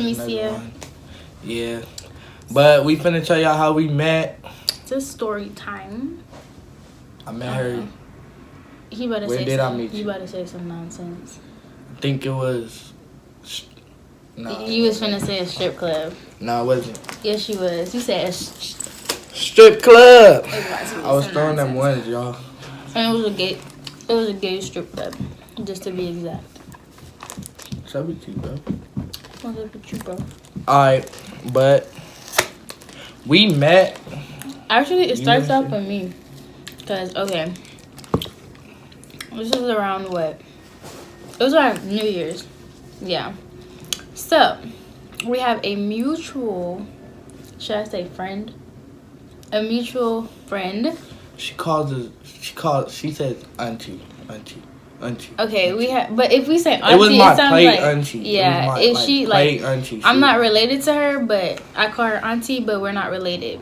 me see it. Yeah. But we finna tell y'all how we met. It's a story time. I met her. He better Where say did some, I meet you? You better say some nonsense. I think it was... No. You was finna say a strip club. No, it wasn't. Yes, you was. You said strip club. I was throwing them ones, y'all. And it was a gay strip club, just to be exact. What's up with you, bro? What's up with you, bro? Alright, but we met. Actually, it starts off with me. Because, okay. This is around what? It was around New Year's. Yeah. So, we have a mutual, should I say friend? A mutual friend. She says auntie. Okay, we have, but if we say auntie, it was my sounds plate like auntie. Yeah, my, if she like, auntie, I'm not related to her, but I call her auntie, but we're not related.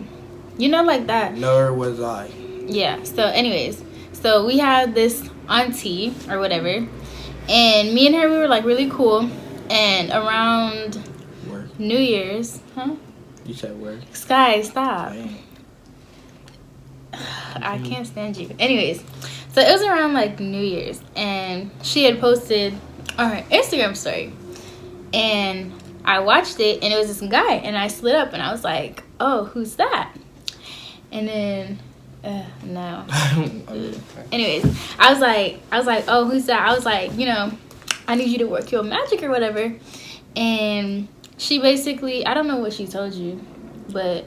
You know, like that. Nor was I. Yeah. So, anyways, so we had this auntie or whatever, and me and her, we were like really cool. And around New Year's, huh? You said word. Sky, stop. Dang. I can't stand you. Anyways, so it was around like New Year's, and she had posted on her Instagram story, and I watched it, and it was this guy, and I slid up, and I was like, "Oh, who's that?" And then, no. Anyways, I was like, "Oh, who's that?" I was like, you know, I need you to work your magic or whatever, and she basically, I don't know what she told you, but.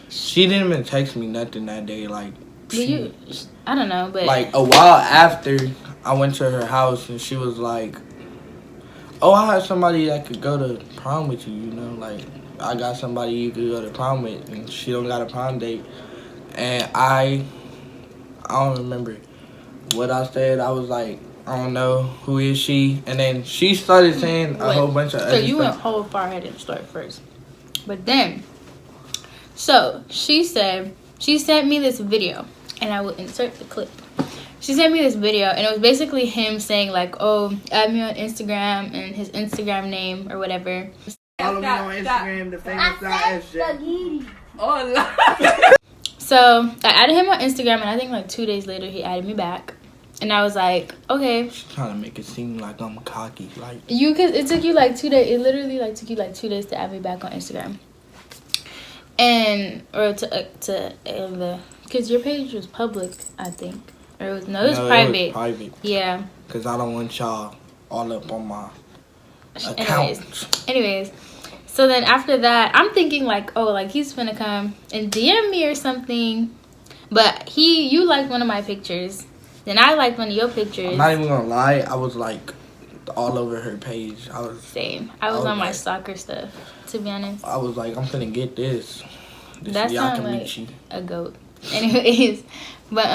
She didn't even text me nothing that day. Like, I don't know, but like a while after, I went to her house and she was like, "Oh, I have somebody that could go to prom with you. You know, like I got somebody you could go to prom with, and she don't got a prom date." And I don't remember what I said. I was like, "I don't know, who is she?" And then she started saying a whole bunch of other stuff. So you went stuff. whole far ahead of the story first, but then. So, she said, she sent me this video, and I will insert the clip. She sent me this video, and it was basically him saying, like, "Oh, add me on Instagram," and his Instagram name, or whatever. Follow me on Instagram, the famous SJ. So, I added him on Instagram, and I think, like, 2 days later, he added me back. And I was like, okay. She's trying to make it seem like I'm cocky. Like, because it took you, like, 2 days. It literally, like, took you, like, 2 days to add me back on Instagram. And because your page was public, I think, or it was private. It was private. Yeah. Because I don't want y'all all up on my account. Anyways, so then after that, I'm thinking like, oh, like he's finna come and DM me or something. But you liked one of my pictures, then I liked one of your pictures. I'm not even gonna lie, I was like all over her page. Same. I was on my stalker stuff. To be honest, I was like, I'm finna get this. That's not like a goat. Anyways, but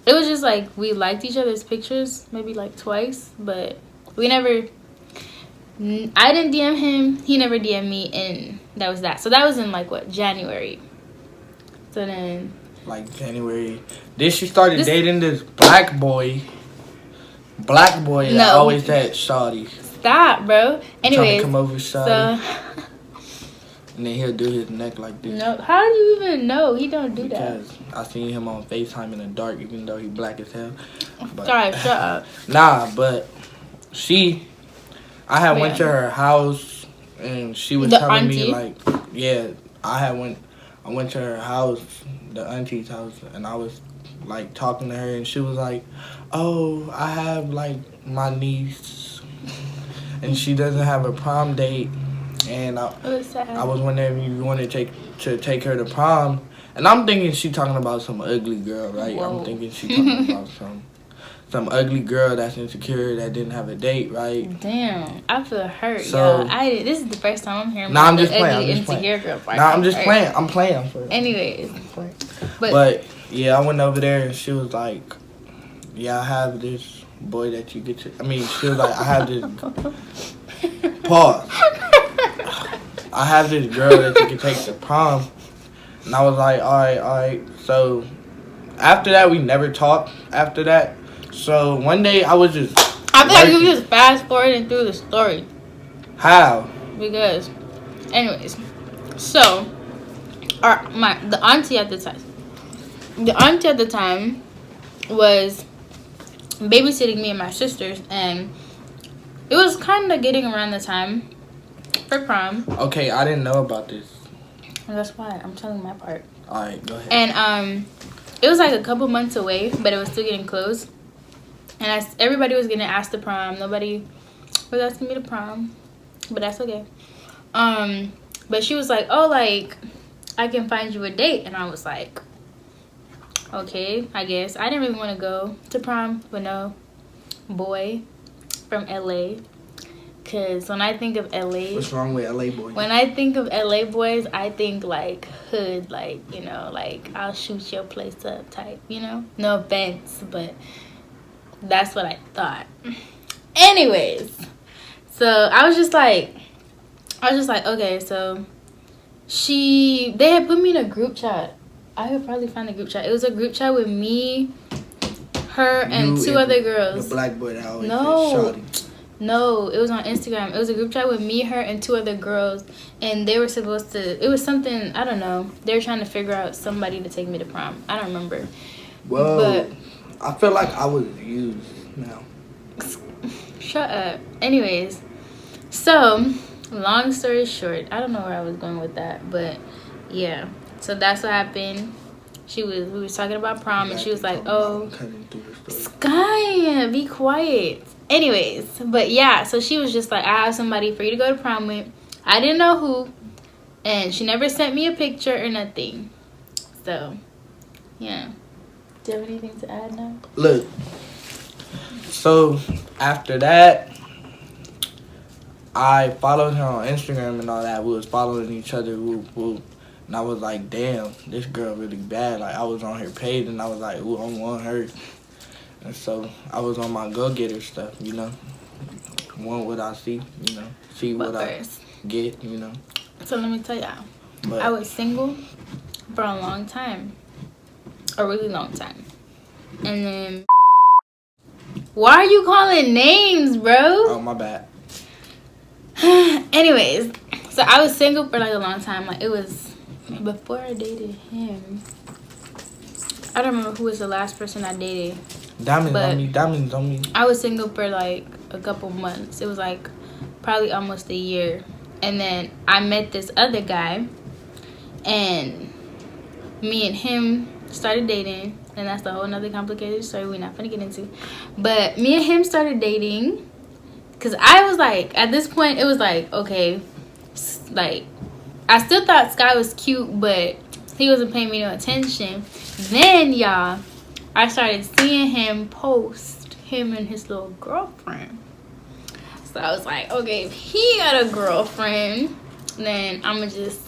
it was just like we liked each other's pictures maybe like twice, but we never. I didn't DM him. He never DM'd me, and that was that. So that was in like what, January. So then. Like January. Then she started dating this black boy. That always had shawty. Stop, bro. Anyways, come over, shawty. So. And then he'll do his neck like this. No, how do you even know? He don't do that. Because I seen him on FaceTime in the dark, even though he black as hell. But, sorry, shut up. Nah, but I went to her house and she was telling me like, yeah, I went to her house, the auntie's house, and I was like talking to her and she was like, "Oh, I have like my niece and she doesn't have a prom date." And I was wondering if you wanted to take her to prom. And I'm thinking she talking about some ugly girl, right? Whoa. I'm thinking she talking about some ugly girl that's insecure that didn't have a date, right? Damn, I feel hurt, so, this is the first time I'm hearing about the ugly, insecure girl part. Nah, I'm just playing. I'm playing. Anyways. But, yeah, I went over there and she was like, "Yeah, I have this boy that you get to..." I mean, she was like, "I have this..." Pause. "I have this girl that you can take to prom." And I was like, all right. So after that, we never talked after that. So one day I was just... I feel like you just fast forwarding through the story. How? Because, anyways, so the auntie at the time was babysitting me and my sisters, and it was kind of getting around the time for prom. Okay, I didn't know about this. And that's why I'm telling my part. All right, go ahead. And it was like a couple months away, but it was still getting close. And everybody was getting asked to prom. Nobody was asking me to prom, but that's okay. But she was like, "Oh, like I can find you a date," and I was like, "Okay, I guess." I didn't really want to go to prom with no boy from LA. Because when I think of LA... What's wrong with LA boys? When I think of LA boys, I think, like, hood, like, you know, like, I'll shoot your place up type, you know? No offense, but that's what I thought. Anyways, so I was just like, okay, so they had put me in a group chat. I could probably find a group chat. It was a group chat with me, her, and two other girls. The black boy that always shawty. No, it was on Instagram. It was a group chat with me, her, and two other girls. And they were supposed to... It was something... I don't know. They were trying to figure out somebody to take me to prom. I don't remember. Well, but I feel like I was used now. Shut up. Anyways. So, long story short. I don't know where I was going with that. But, yeah. So, that's what happened. We was talking about prom. And she was like, oh... Sky, be quiet. Anyways, but yeah, so she was just like, I have somebody for you to go to prom with. I didn't know who, and she never sent me a picture or nothing. So, yeah. Do you have anything to add now? Look, so after that, I followed her on Instagram and all that. We was following each other, whoop, whoop. And I was like, damn, this girl really bad. Like, I was on her page, and I was like, ooh, I want her. And so I was on my go-getter stuff, you know. Want what I see, you know. See what I get, you know. So let me tell y'all. I was single for a long time. A really long time. And then... Why are you calling names, bro? Oh, my bad. Anyways, so I was single for like a long time. Like, it was before I dated him. I don't remember who was the last person I dated. Diamonds on me. I was single for like a couple months. It was like probably almost a year. And then I met this other guy, and me and him started dating. And that's a whole nother complicated story we're not gonna get into. But me and him started dating. Because I was like, at this point, it was like, okay, like, I still thought Sky was cute, but he wasn't paying me no attention. Then, y'all, I started seeing him post him and his little girlfriend. So I was like, okay, if he got a girlfriend, then I'm going to just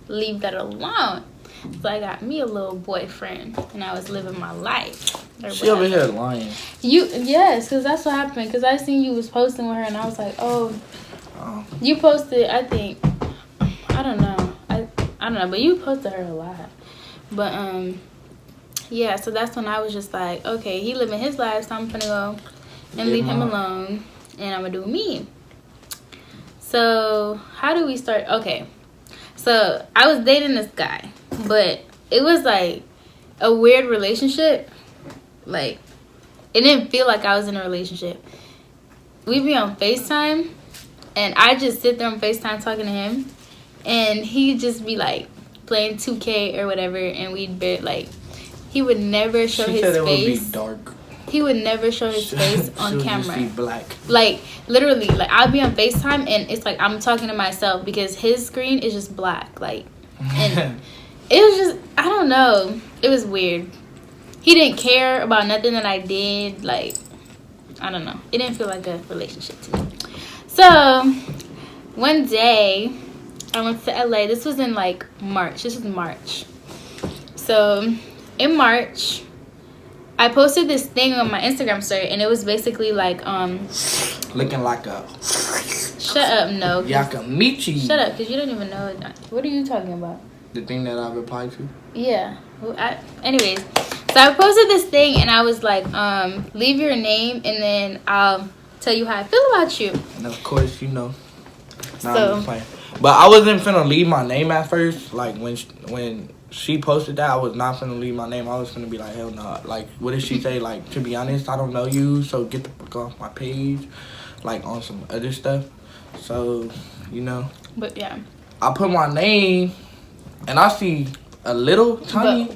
leave that alone. So I got me a little boyfriend, and I was living my life. She over here lying. Yes, because that's what happened. Because I seen you was posting with her, and I was like, oh. You posted, I think, I don't know. I don't know, but you posted her a lot. But, yeah, so that's when I was just like, okay, he living his life, so I'm gonna go and leave him alone, and I'm gonna do me. So, how do we start? Okay, so I was dating this guy, but it was like a weird relationship. Like, it didn't feel like I was in a relationship. We'd be on FaceTime, and I just sit there on FaceTime talking to him, and he'd just be like playing 2K or whatever, and we'd be like, he would never show his face. It would be dark. He would never show his face on camera. Just be black. Like, literally, like, I'll be on FaceTime, and it's like I'm talking to myself because his screen is just black. Like, and it was just, I don't know. It was weird. He didn't care about nothing that I did. Like, I don't know. It didn't feel like a relationship to me. So, one day, I went to LA. This was in, like, March. This was March. So, in March, I posted this thing on my Instagram story, and it was basically like, looking like a... Shut up, no. Yakamichi. Shut up, because you don't even know it. What are you talking about? The thing that I replied to? Yeah. Well, anyways, so I posted this thing, and I was like, leave your name, and then I'll tell you how I feel about you. And of course, you know. Nah, I'm just playing. But I wasn't finna leave my name at first. Like, when she posted that, I was not finna leave my name. I was finna be like, hell no. Like, what did she say? Like, to be honest, I don't know you, so get the fuck off my page. Like, on some other stuff. So, you know. But, yeah. I put my name, and I see a little tiny,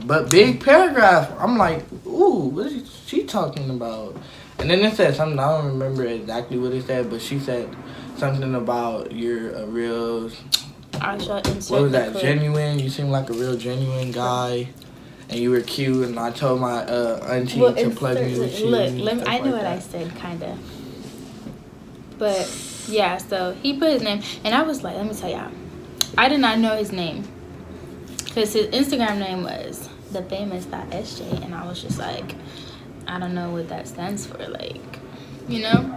but big paragraph. I'm like, ooh, what is she talking about? And then it said something, I don't remember exactly what it said, but she said something about you're a real, what was that, genuine? You seem like a real genuine guy, and you were cute, and I told my auntie to plug me with you. Look, I know what I said, kind of. But, yeah, so he put his name, and I was like, let me tell y'all, I did not know his name, because his Instagram name was thefamous.sj, and I was just like, I don't know what that stands for, like, you know?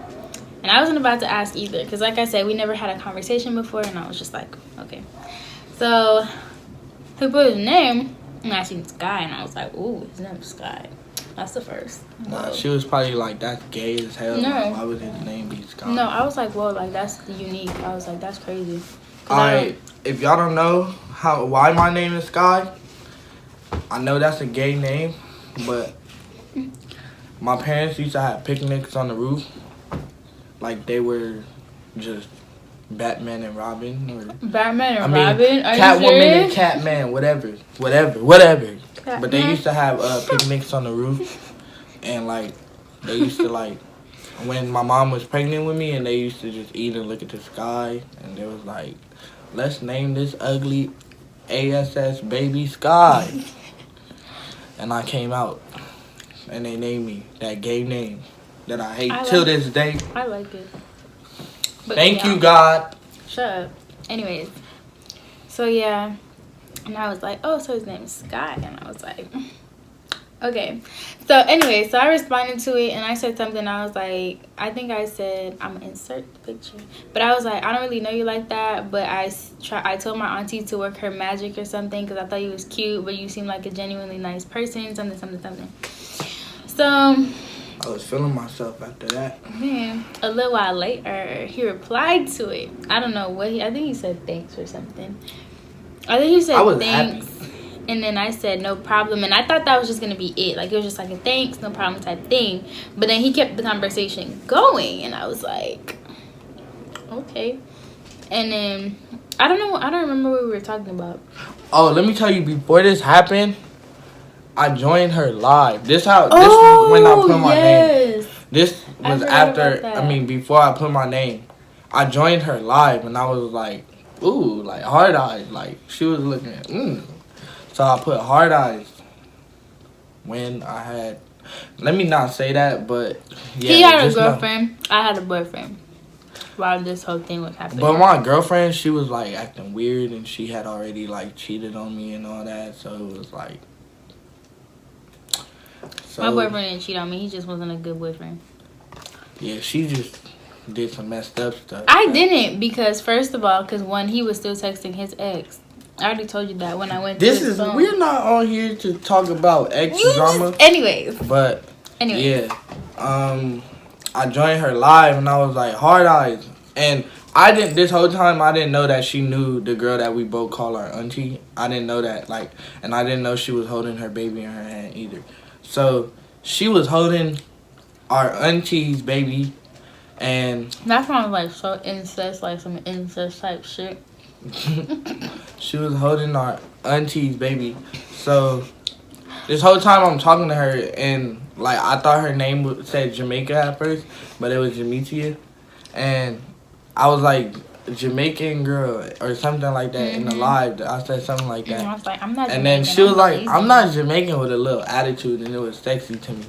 And I wasn't about to ask either, because like I said, we never had a conversation before, and I was just like, okay. So, he put his name, and I seen Sky, and I was like, ooh, his name's Sky. That's the first. Nah, she was probably like, that's gay as hell. No. Why would his name be Sky? No, I was like, whoa, like, that's unique. I was like, that's crazy. Alright, if y'all don't know why my name is Sky, I know that's a gay name, but my parents used to have picnics on the roof. Like, they were just Batman and Robin. Or, Batman and Robin? Are Catwoman and Catman, whatever. Catman. But they used to have picnics on the roof. And, like, they used to, like, when my mom was pregnant with me, and they used to just eat and look at the sky. And they was like, let's name this ugly ASS baby Sky. And I came out. And they named me that gay name that I hate till this day. I like it. But Thank you, God. Shut up. Anyways, so yeah, and I was like, oh, so his name is Sky, and I was like, okay. So anyway, so I responded to it, and I said something. I was like, I think I said, I'm gonna insert the picture, but I was like, I don't really know you like that, but I told my auntie to work her magic or something because I thought you was cute, but you seem like a genuinely nice person, something. So I was feeling myself after that. Man, a little while later, he replied to it. I don't know what I think he said thanks or something. I think he said thanks. Happy. And then I said no problem. And I thought that was just going to be it. Like, it was just like a thanks, no problem type thing. But then he kept the conversation going. And I was like, okay. And then, I don't know. I don't remember what we were talking about. Oh, let me tell you, before this happened, I joined her live. This when I put my name. This was before I put my name. I joined her live, and I was like, ooh, like hard eyes. Like, she was looking, So I put hard eyes when I had, let me not say that, but yeah. He had a girlfriend. I had a boyfriend while this whole thing was happening. But my girlfriend, she was like acting weird, and she had already like cheated on me and all that, so it was like. My boyfriend didn't cheat on me. He just wasn't a good boyfriend. Yeah, she just did some messed up stuff. I didn't because, first of all, when he was still texting his ex. I already told you that when I went to his phone. We're not on here to talk about ex drama. Anyways. But, yeah. I joined her live, and I was like, hard eyes. And this whole time, I didn't know that she knew the girl that we both call our auntie. I didn't know that, and I didn't know she was holding her baby in her hand either. So, she was holding our auntie's baby, and... That sounds like so incest, like some incest type shit. She was holding our auntie's baby. So, this whole time I'm talking to her, and, like, I thought her name said Jamaica at first, but it was Jametia. And I was like, Jamaican girl, or something like that in the live. I said something like that. And I was like, I'm not Jamaican. And then she was like, I'm not Jamaican, with a little attitude, and it was sexy to me.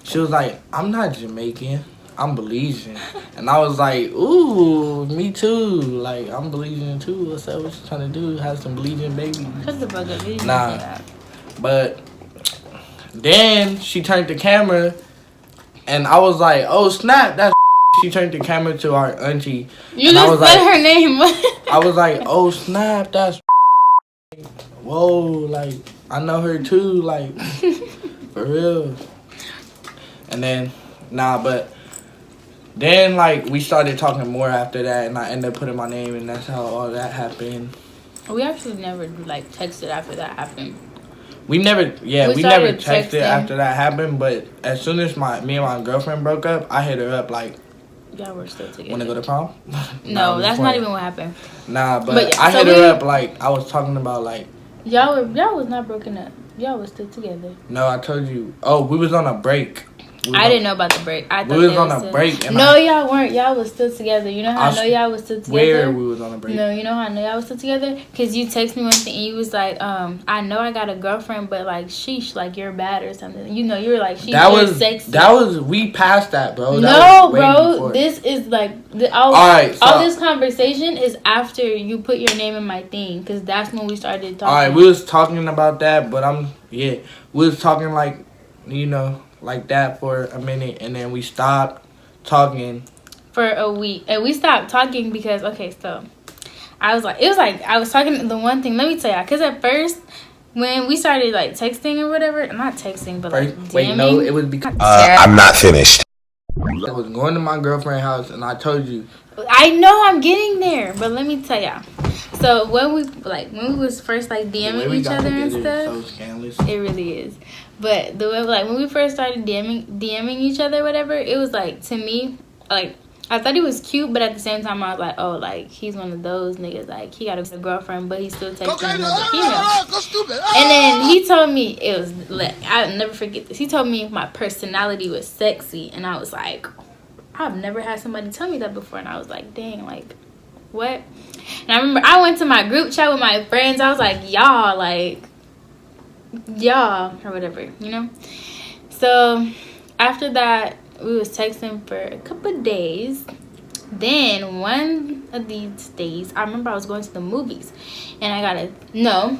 She was like, I'm not Jamaican, I'm Belizean. And I was like, ooh, me too. Like, I'm Belizean too. What's up? What you trying to do? Have some Belizean babies? Shut the fuck up. You didn't say that. But then she turned the camera, and I was like, oh, snap, that's she turned the camera to our auntie. You just said her name. I was like, oh, snap, that's whoa, like, I know her too, like, for real. And then, but Then, like, we started talking more after that, and I ended up putting my name, and that's how all that happened. We actually never, like, texted after that happened. We never texted after that happened, but as soon as me and my girlfriend broke up, I hit her up, like, y'all were still together. Want to go to prom? No, that's not even what happened. Nah, but I hit her up, like, I was talking about, like... Y'all was not broken up. Y'all was still together. No, I told you. Oh, we was on a break. I didn't know about the break. I thought we was on a break. And no, y'all weren't. Y'all was still together. You know how I know y'all was still together? Where we was on a break? No, you know how I know y'all was still together? Because you texted me one thing and you was like, I know I got a girlfriend, but like, sheesh, like you're bad or something. You know, you were like, sheesh, you're sexy. We passed that, bro. No, bro. This is like, all this conversation is after you put your name in my thing. Because that's when we started talking. Alright, we was talking about that, but we was talking like, you know, like that for a minute, and then we stopped talking for a week, and we stopped talking because so I was like I was talking the one thing. Let me tell you, because at first when we started like texting or whatever, not texting, but like DMing, it was because I'm not finished. I was going to my girlfriend's house, and I told you. I know I'm getting there, but let me tell y'all. So when we was first like DMing each other and stuff, so scandalous. It really is. But the way when we first started DMing each other, whatever, it was like, to me, like, I thought he was cute, but at the same time I was like, oh, like, he's one of those niggas, like, he got a girlfriend, but he still texting another female. And then he told me I'll never forget this. He told me my personality was sexy, and I was like, I've never had somebody tell me that before, and I was like, dang, like, what? And I remember I went to my group chat with my friends. I was like, y'all, or whatever, you know. So after that, we was texting for a couple of days. Then one of these days, I remember I was going to the movies, and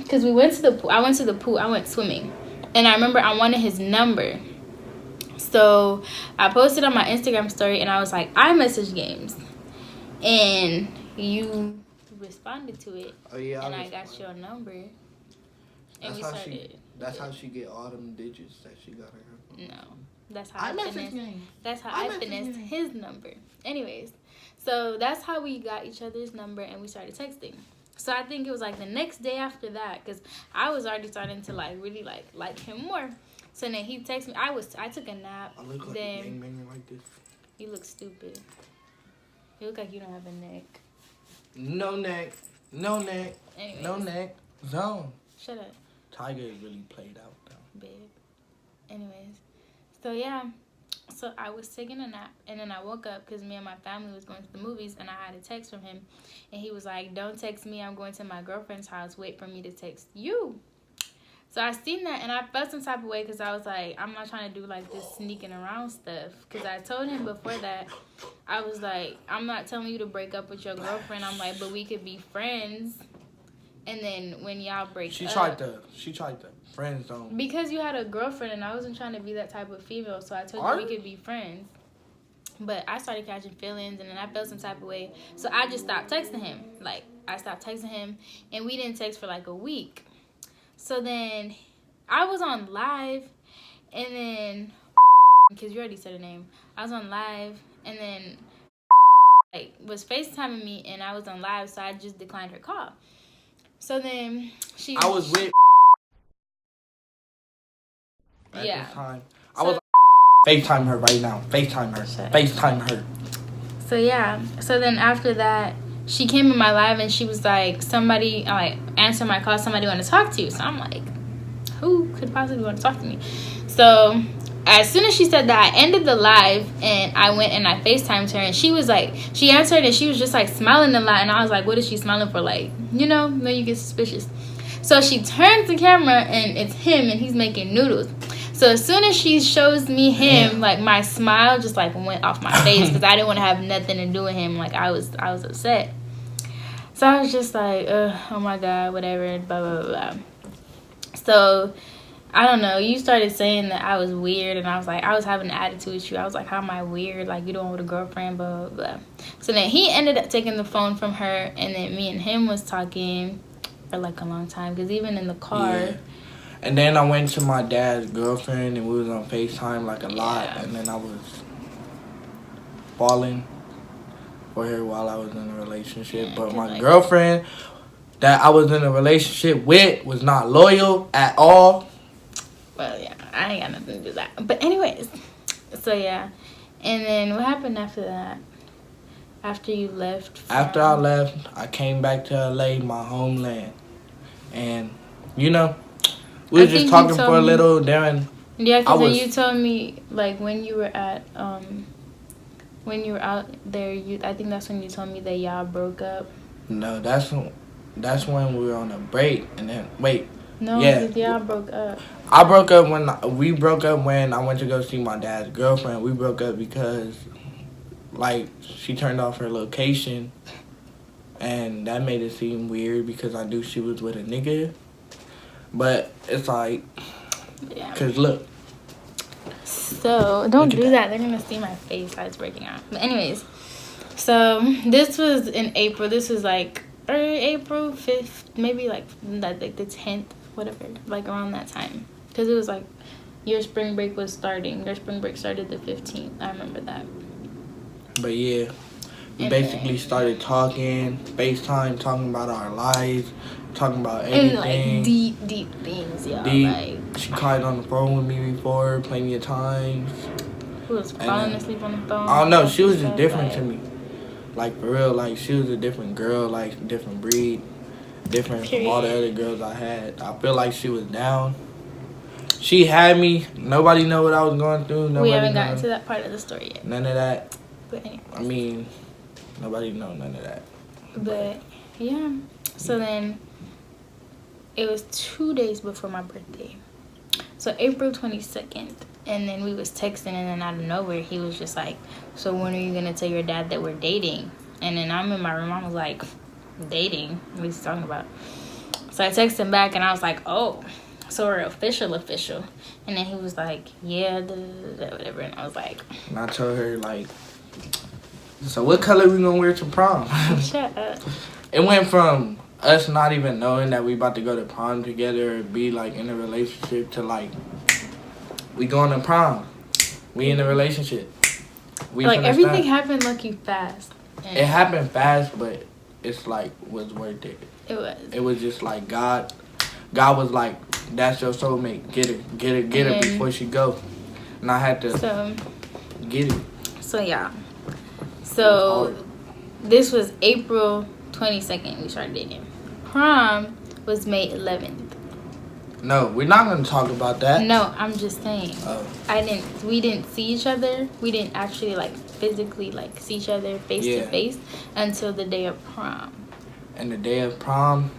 because we went to the pool. I went to the pool. I went swimming, and I remember I wanted his number. So I posted on my Instagram story, and I was like, iMessage games, and you responded to it. Oh yeah, and I got your number. And that's how she get all them digits that she got her. No, that's how I finessed his number. Anyways, so that's how we got each other's number and we started texting. So I think it was like the next day after that, because I was already starting to like really like him more. So then he texted me. I took a nap. I look like a gangbanger like this. You look stupid. You look like you don't have a neck. No neck. Anyways. No neck. Zone. Shut up. Tiger is really played out though. Babe. Anyways, so yeah, so I was taking a nap, and then I woke up because me and my family was going to the movies, and I had a text from him, and he was like, don't text me, I'm going to my girlfriend's house, wait for me to text you. So I seen that, and I felt some type of way because I was like, I'm not trying to do like this sneaking around stuff, because I told him before that, I was like, I'm not telling you to break up with your girlfriend, I'm like, but we could be friends. And then when y'all break up... She tried the friend zone. Because you had a girlfriend and I wasn't trying to be that type of female. So I told you we could be friends. But I started catching feelings and then I felt some type of way. So I just stopped texting him. Like, I stopped texting him and we didn't text for like a week. So then I was on live and then... Because you already said her name. I was on live and then... like, was FaceTiming me and I was on live. So I just declined her call. So then I was with at this time. I was FaceTime her right now. FaceTime her. So yeah. So then after that, she came in my live and she was like, somebody answer my call, somebody want to talk to you. So I'm like, who could possibly want to talk to me? So as soon as she said that, I ended the live and I went and I FaceTimed her and she was like, she answered and she was just like smiling a lot and I was like, what is she smiling for? Like, you know, then you get suspicious. So she turns the camera and it's him and he's making noodles. So as soon as she shows me him, like my smile just like went off my face because I didn't want to have nothing to do with him. Like I was upset. So I was just like, oh my God, whatever, blah, blah, blah. So I don't know, you started saying that I was weird and I was like, I was having an attitude with you. I was like, how am I weird? Like, you don't want a girlfriend, blah, blah, blah. So then he ended up taking the phone from her and then me and him was talking for like a long time because even in the car. Yeah. And then I went to my dad's girlfriend and we was on FaceTime like a lot and then I was... falling for her while I was in a relationship. Yeah, But my like, girlfriend that I was in a relationship with was not loyal at all. well, yeah, I ain't got nothing to do with that. But anyways, so yeah. And then what happened after that? After you left? After I left, I came back to LA, my homeland. And, you know, we were just talking for a little. Then yeah, because then you told me, like, when you were at, when you were out there, I think that's when you told me that y'all broke up. No, that's when we were on a break. And then, wait. No, yeah, y'all broke up. We broke up when I went to go see my dad's girlfriend. We broke up because, like, she turned off her location. And that made it seem weird because I knew she was with a nigga. But it's like, yeah. Because look. So, don't do that. They're going to see my face as it's breaking out. But anyways, so this was in April. This was like April 5th, maybe like the 10th, whatever, like around that time. Because it was like your spring break was starting. Your spring break started the 15th. I remember that. But yeah, we basically started talking, FaceTime, talking about our lives, talking about everything. And like deep things, y'all. Like, she cried on the phone with me before plenty of times. Who was falling asleep on the phone? I don't know. She was just different to me. Like, for real, like, she was a different girl, like, different breed, different from all the other girls I had. I feel like she was down. She had me. Nobody know what I was going through. We haven't gotten to that part of the story yet. None of that. But anyways. I mean, nobody know none of that. But, yeah. So then, it was 2 days before my birthday. So, April 22nd. And then we was texting, and then out of nowhere, he was just like, so when are you going to tell your dad that we're dating? And then I'm in my room. I was like, dating? What is he talking about? So I texted him back, and I was like, oh, so we're official. And then he was like, yeah, whatever. And I was like... And I told her, like, so what color we going to wear to prom? Shut up. It went from us not even knowing that we about to go to prom together or be, like, in a relationship to, like... We going to prom. We in a relationship. We like, everything happened lucky fast. It happened fast, but it's like, was worth it. It was. It was just like God was like, that's your soulmate. Get her before she go. And I had to get it. So, yeah. So, this was April 22nd we started dating. Prom was May 11th. No, we're not going to talk about that. No, I'm just saying. Oh. We didn't see each other. We didn't actually, like, physically, like, see each other face to face until the day of prom. And the day of prom,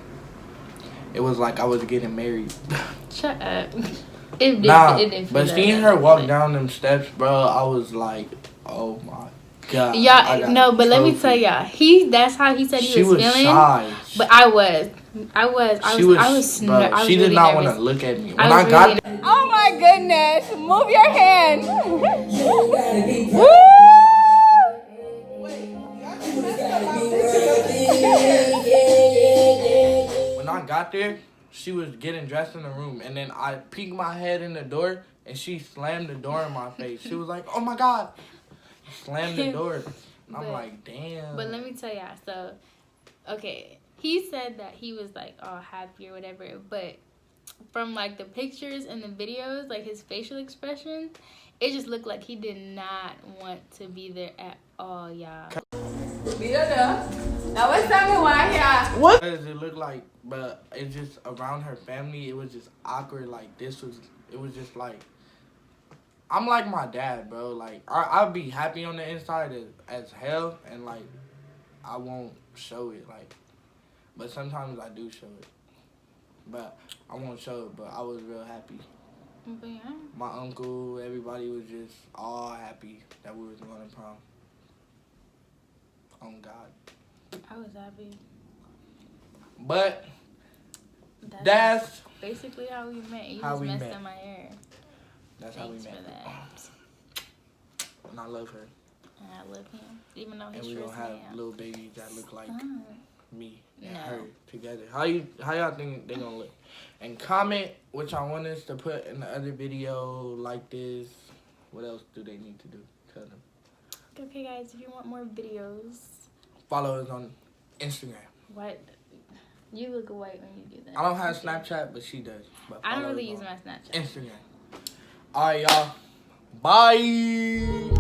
it was like I was getting married. Shut up. It didn't but seeing her walk down them steps, bro, I was like, oh my God. Y'all, no, but let me tell y'all, that's how he said he was feeling. Shy. But I was she did not want to look at me. When I got there. Oh my goodness. Move your hand. Woo! When I got there, she was getting dressed in the room. And then I peeked my head in the door, and she slammed the door in my face. She was like, oh my God. Slammed the door. And I'm like, damn. But let me tell y'all, so, okay. He said that he was, like, all happy or whatever, but from, like, the pictures and the videos, like, his facial expression, it just looked like he did not want to be there at all, y'all. Now, what's tell me why here? What does it look like? But it's just around her family, it was just awkward. Like, it was just, like, I'm like my dad, bro. Like, I'll be happy on the inside as hell, and, like, I won't show it, like. But sometimes I do show it. But I won't show it, but I was real happy. But yeah. My uncle, everybody was just all happy that we was going to prom. Oh, God. I was happy. But that's basically how we met. You just messed up my hair. That's how we met. For that. And I love her. And I love him. Even though he's and we're going to have little babies that look like me and her together. How y'all think they gonna look? And comment what y'all want us to put in the other video like this. What else do they need to do? Tell them. okay, guys, if you want more videos, follow us on Instagram. What? You look white when you do that. I don't have Snapchat, but she does. But I don't really use my Snapchat. Instagram. All right, y'all. Bye.